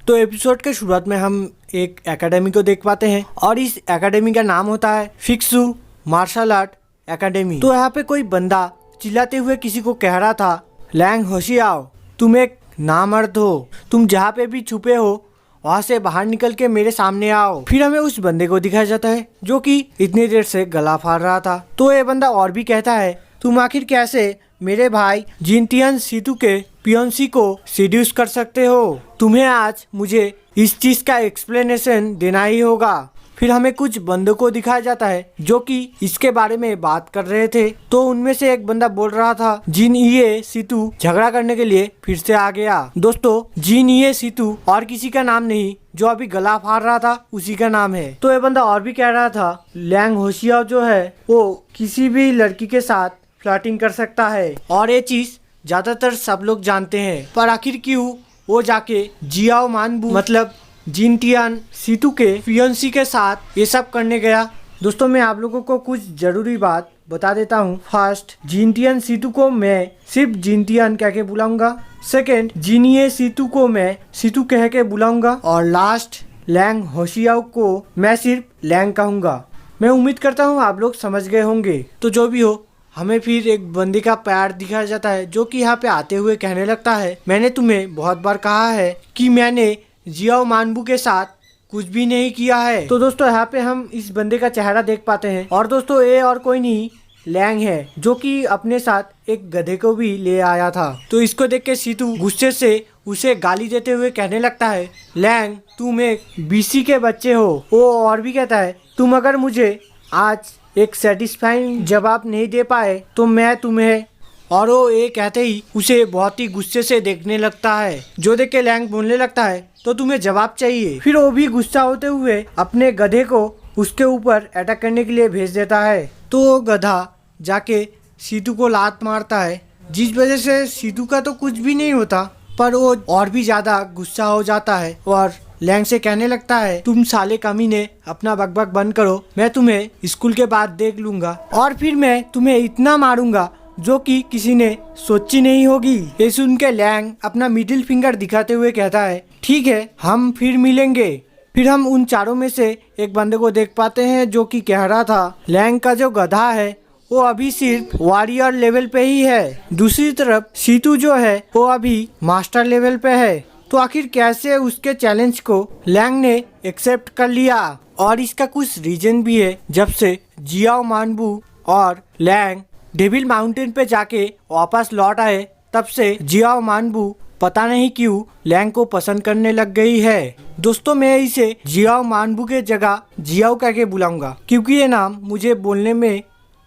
तो एपिसोड के शुरुआत में हम एक एकेडमी को देख पाते हैं और इस एकेडमी का नाम होता है फिक्सू मार्शल आर्ट एकेडमी। तो यहाँ पे कोई बंदा चिल्लाते हुए किसी को कह रहा था, लैंग होशियाओ, तुम एक नामर्द हो, तुम जहाँ पे भी छुपे हो वहाँ से बाहर निकल के मेरे सामने आओ। फिर हमें उस बंदे को दिखाया जाता है जो कि इतनी देर से गला फाड़ रहा था। तो ये बंदा और भी कहता है, तुम आखिर कैसे मेरे भाई जिनटियन सीतू के पियोंसी को सीड्यूस कर सकते हो? तुम्हें आज मुझे इस चीज का एक्सप्लेनेशन देना ही होगा। फिर हमें कुछ बंदों को दिखाया जाता है जो कि इसके बारे में बात कर रहे थे। तो उनमें से एक बंदा बोल रहा था, जिन ये सीतू झगड़ा करने के लिए फिर से आ गया। दोस्तों, जिन ये सीतू और किसी का नाम नहीं, जो अभी गला फाड़ रहा था उसी का नाम है। तो ये बंदा और भी कह रहा था, लैंग होशियाओ जो है वो किसी भी लड़की के साथ फ्लर्टिंग कर सकता है और ये चीज ज्यादातर सब लोग जानते हैं, पर आखिर क्यों वो जाके जियाओ मानबू मतलब जिनटियन सीतू के फियोंसी के साथ ये सब करने गया। दोस्तों, मैं आप लोगों को कुछ जरूरी बात बता देता हूँ। फर्स्ट, जिनटियन सीतू को मैं सिर्फ जिनटियन कह के बुलाऊंगा। सेकेंड, जिनिए सीतू को मैं सीतू कह के बुलाऊंगा। और लास्ट, लैंग होशियाओ को मैं सिर्फ लैंग कहूंगा। मैं उम्मीद करता हूँ आप लोग समझ गए होंगे। तो जो भी हो, हमें फिर एक बंदे का पैर दिखाया जाता है जो कि यहाँ पे आते हुए कहने लगता है, मैंने तुम्हें बहुत बार कहा है कि मैंने जियाओ मानबू के साथ कुछ भी नहीं किया है। तो दोस्तों, यहाँ पे हम इस बंदे का चेहरा देख पाते हैं और दोस्तों ये और कोई नहीं, लैंग है, जो कि अपने साथ एक गधे को भी ले आया था। तो इसको देख के सीतू गुस्से से उसे गाली देते हुए कहने लगता है, लैंग तुम एक बीसी के बच्चे हो। वो और भी कहता है, तुम अगर मुझे आज एक सेटिस्फाइंग जवाब नहीं दे पाए तो मैं तुम्हें, और वो ये कहते ही उसे बहुत ही गुस्से से देखने लगता है। जो देख के लैंग बोलने लगता है, तो तुम्हें जवाब चाहिए। फिर वो भी गुस्सा होते हुए अपने गधे को उसके ऊपर अटैक करने के लिए भेज देता है। तो वो गधा जाके सीतू को लात मारता है, जिस वजह से सीतू का तो कुछ भी नहीं होता, पर वो और भी ज्यादा गुस्सा हो जाता है और लैंग से कहने लगता है, तुम साले कमीने अपना बकबक बंद करो, मैं तुम्हें स्कूल के बाद देख लूंगा और फिर मैं तुम्हें इतना मारूंगा जो कि किसी ने सोची नहीं होगी। ये सुन के लैंग अपना मिडिल फिंगर दिखाते हुए कहता है, ठीक है, हम फिर मिलेंगे। फिर हम उन चारों में से एक बंदे को देख पाते हैं जो कि कह रहा था, लैंग का जो गधा है वो अभी सिर्फ वॉरियर लेवल पे ही है, दूसरी तरफ सीतू जो है वो अभी मास्टर लेवल पे है। तो आखिर कैसे उसके चैलेंज को लैंग ने एक्सेप्ट कर लिया? और इसका कुछ रीजन भी है। जब से जियाओ मानबू और लैंग डेविल माउंटेन पे जाके वापस लौट आए, तब से जियाओ मानबू पता नहीं क्यों लैंग को पसंद करने लग गई है। दोस्तों, मैं इसे जियाओ मानबू के जगह जियाओ कह के बुलाऊंगा, क्योंकि ये नाम मुझे बोलने में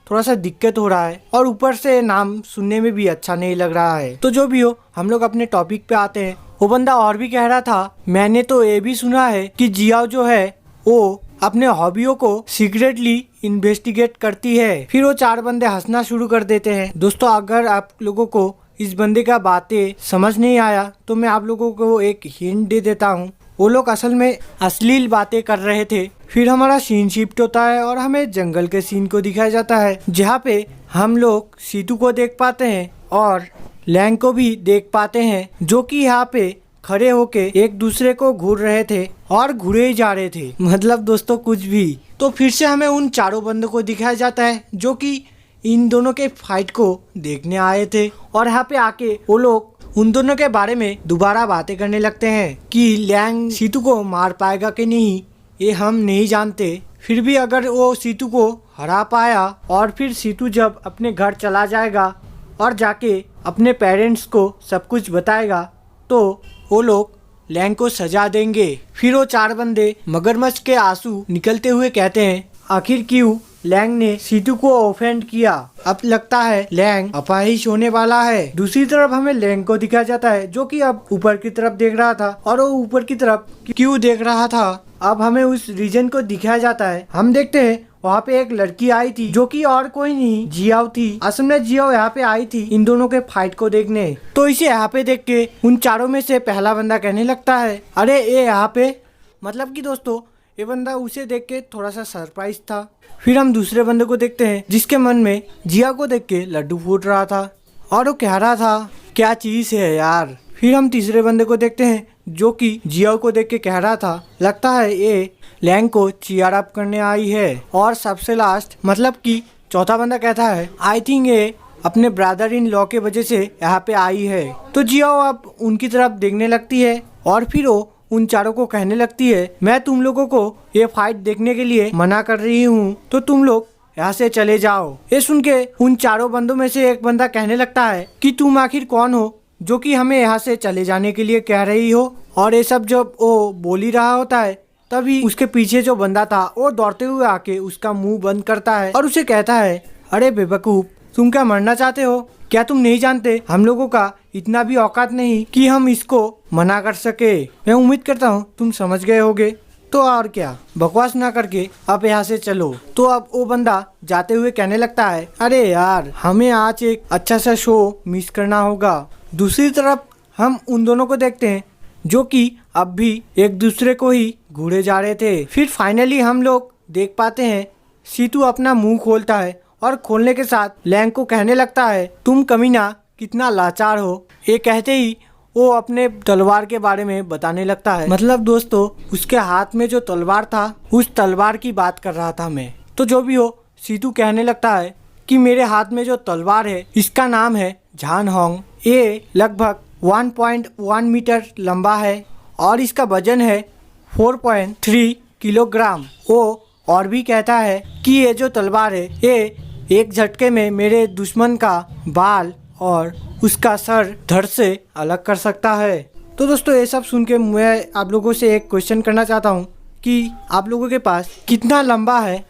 थोड़ा सा दिक्कत हो रहा है और ऊपर से नाम सुनने में भी अच्छा नहीं लग रहा है। तो जो भी हो, हम लोग अपने टॉपिक पे आते हैं। वो बंदा और भी कह रहा था, मैंने तो ये भी सुना है कि जियाओ जो है वो अपने हॉबियों को सीक्रेटली इन्वेस्टिगेट करती है। फिर वो चार बंदे हंसना शुरू कर देते हैं। दोस्तों, अगर आप लोगों को इस बंदे का बातें समझ नहीं आया तो मैं आप लोगों को एक हिंट दे देता हूँ। वो लोग असल में अश्लील बातें कर रहे थे। फिर हमारा सीन शिफ्ट होता है और हमें जंगल के सीन को दिखाया जाता है, जहाँ पे हम लोग सीतू को देख पाते हैं और लैंग को भी देख पाते हैं, जो कि यहाँ पे खड़े होके एक दूसरे को घूर रहे थे और घूरे ही जा रहे थे, मतलब दोस्तों कुछ भी। तो फिर से हमें उन चारों बंदों को दिखाया जाता है जो कि इन दोनों के फाइट को देखने आए थे और यहाँ पे आके वो लोग उन दोनों के बारे में दोबारा बातें करने लगते हैं कि लैंग सीतू को मार पाएगा कि नहीं, ये हम नहीं जानते। फिर भी अगर वो सीतू को हरा पाया और फिर सीतू जब अपने घर चला जाएगा और जाके अपने पेरेंट्स को सब कुछ बताएगा, तो वो लोग लैंग को सजा देंगे। फिर वो चार बंदे मगरमच्छ के आंसू निकलते हुए कहते हैं, आखिर क्यों लैंग ने सीतू को ऑफेंड किया? अब लगता है लैंग अपाहिज होने वाला है। दूसरी तरफ हमें लैंग को दिखाया जाता है जो कि अब ऊपर की तरफ देख रहा था, और वो ऊपर की तरफ क्यों देख रहा था, अब हमें उस रीजन को दिखाया जाता है। हम देखते हैं वहाँ पे एक लड़की आई थी जो कि और कोई नहीं जियाओ थी। असल में जियाओ यहाँ पे आई थी इन दोनों के फाइट को देखने। तो इसे यहाँ पे देख के उन चारों में से पहला बंदा कहने लगता है, अरे ये यहाँ पे, मतलब कि दोस्तों ये बंदा उसे देख के थोड़ा सा सरप्राइज था। फिर हम दूसरे बंदे को देखते हैं जिसके मन में जिया को देख के लड्डू फूट रहा था और वो कह रहा था, क्या चीज है यार। फिर हम तीसरे बंदे को देखते हैं जो कि जियाओ को देख के कह रहा था लगता है ये लैंग को चीयर अप करने आई है। और सबसे लास्ट मतलब कि चौथा बंदा कहता है आई थिंक ये अपने ब्रदर इन लॉ के वजह से यहाँ पे आई है। तो जियाओ अब उनकी तरफ देखने लगती है और फिर वो उन चारों को कहने लगती है मैं तुम लोगों को ये फाइट देखने के लिए मना कर रही हूँ, तो तुम लोग यहाँ से चले जाओ। ये सुन के उन चारों बंदों में से एक बंदा कहने लगता है कि तुम आखिर कौन हो जो कि हमें यहाँ से चले जाने के लिए कह रही हो। और ये सब जब वो बोल ही रहा होता है तभी उसके पीछे जो बंदा था वो दौड़ते हुए आके उसका मुंह बंद करता है और उसे कहता है अरे बेवकूफ, तुम क्या मरना चाहते हो? क्या तुम नहीं जानते हम लोगों का इतना भी औकात नहीं कि हम इसको मना कर सके। मैं उम्मीद करता हूँ तुम समझ गए होगे। तो और क्या, बकवास ना करके अब यहाँ से चलो। तो अब वो बंदा जाते हुए कहने लगता है अरे यार, हमें आज एक अच्छा सा शो मिस करना होगा। दूसरी तरफ हम उन दोनों को देखते हैं जो कि अब भी एक दूसरे को ही घूरे जा रहे थे। फिर फाइनली हम लोग देख पाते हैं सीतू अपना मुंह खोलता है और खोलने के साथ लैंग को कहने लगता है तुम कमीना कितना लाचार हो। ये कहते ही वो अपने तलवार के बारे में बताने लगता है। मतलब दोस्तों उसके हाथ में जो तलवार था उस तलवार की बात कर रहा था मैं। तो जो भी हो, सीतू कहने लगता है कि मेरे हाथ में जो तलवार है इसका नाम है झान होंग। ये लगभग 1.1 मीटर लंबा है और इसका वजन है 4.3 किलोग्राम। वो और भी कहता है कि ये जो तलवार है ये एक झटके में मेरे दुश्मन का बाल और उसका सर धड़ से अलग कर सकता है। तो दोस्तों ये सब सुन के मैं आप लोगों से एक क्वेश्चन करना चाहता हूँ कि आप लोगों के पास कितना लंबा है,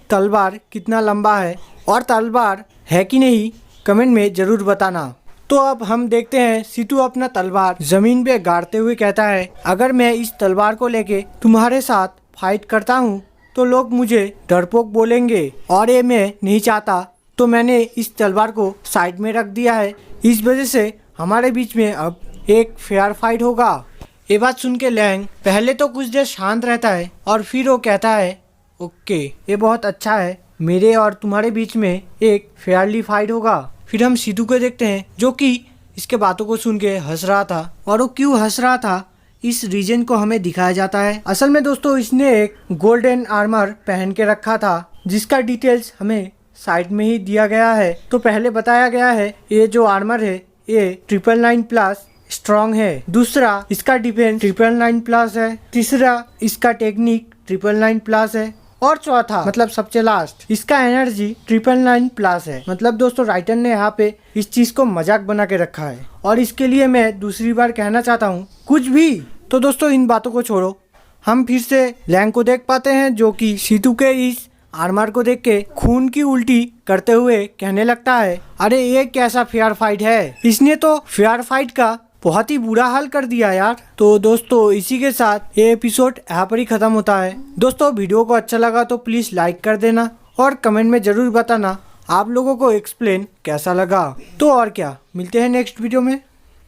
तलवार कितना लंबा है और तलवार है कि नहीं, कमेंट में ज़रूर बताना। तो अब हम देखते हैं सीतू अपना तलवार जमीन पे गाड़ते हुए कहता है अगर मैं इस तलवार को लेके तुम्हारे साथ फाइट करता हूँ तो लोग मुझे डरपोक बोलेंगे और ये मैं नहीं चाहता। तो मैंने इस तलवार को साइड में रख दिया है। इस वजह से हमारे बीच में अब एक फेयर फाइट होगा। ये बात सुन के लैंग पहले तो कुछ देर शांत रहता है और फिर वो कहता है ओके, ये बहुत अच्छा है, मेरे और तुम्हारे बीच में एक फेयरली फाइट होगा। फिर हम सीतू को देखते हैं जो कि इसके बातों को सुन के हंस रहा था और वो क्यों हंस रहा था इस रीजन को हमें दिखाया जाता है। असल में दोस्तों इसने एक गोल्डन आर्मर पहन के रखा था जिसका डिटेल्स हमें साइड में ही दिया गया है। तो पहले बताया गया है ये जो आर्मर है ये 999+ स्ट्रॉन्ग है। दूसरा इसका डिफेंस 999+ है। तीसरा इसका टेक्निक 999+ है और चौथा मतलब सबसे लास्ट इसका एनर्जी 999+ है। मतलब दोस्तों राइटर ने यहाँ पे इस चीज को मजाक बना के रखा है और इसके लिए मैं दूसरी बार कहना चाहता हूँ कुछ भी। तो दोस्तों इन बातों को छोड़ो, हम फिर से लैंग को देख पाते हैं जो कि सीतू के इस आर्मर को देख के खून की उल्टी करते हुए कहने लगता है अरे ये कैसा फेयर फाइट है, इसने तो फेयर फाइट का बहुत ही बुरा हाल कर दिया यार। तो दोस्तों इसी के साथ ये एपिसोड यहाँ पर ही खत्म होता है। दोस्तों वीडियो को अच्छा लगा तो प्लीज लाइक कर देना और कमेंट में जरूर बताना आप लोगों को एक्सप्लेन कैसा लगा। तो और क्या, मिलते हैं नेक्स्ट वीडियो में।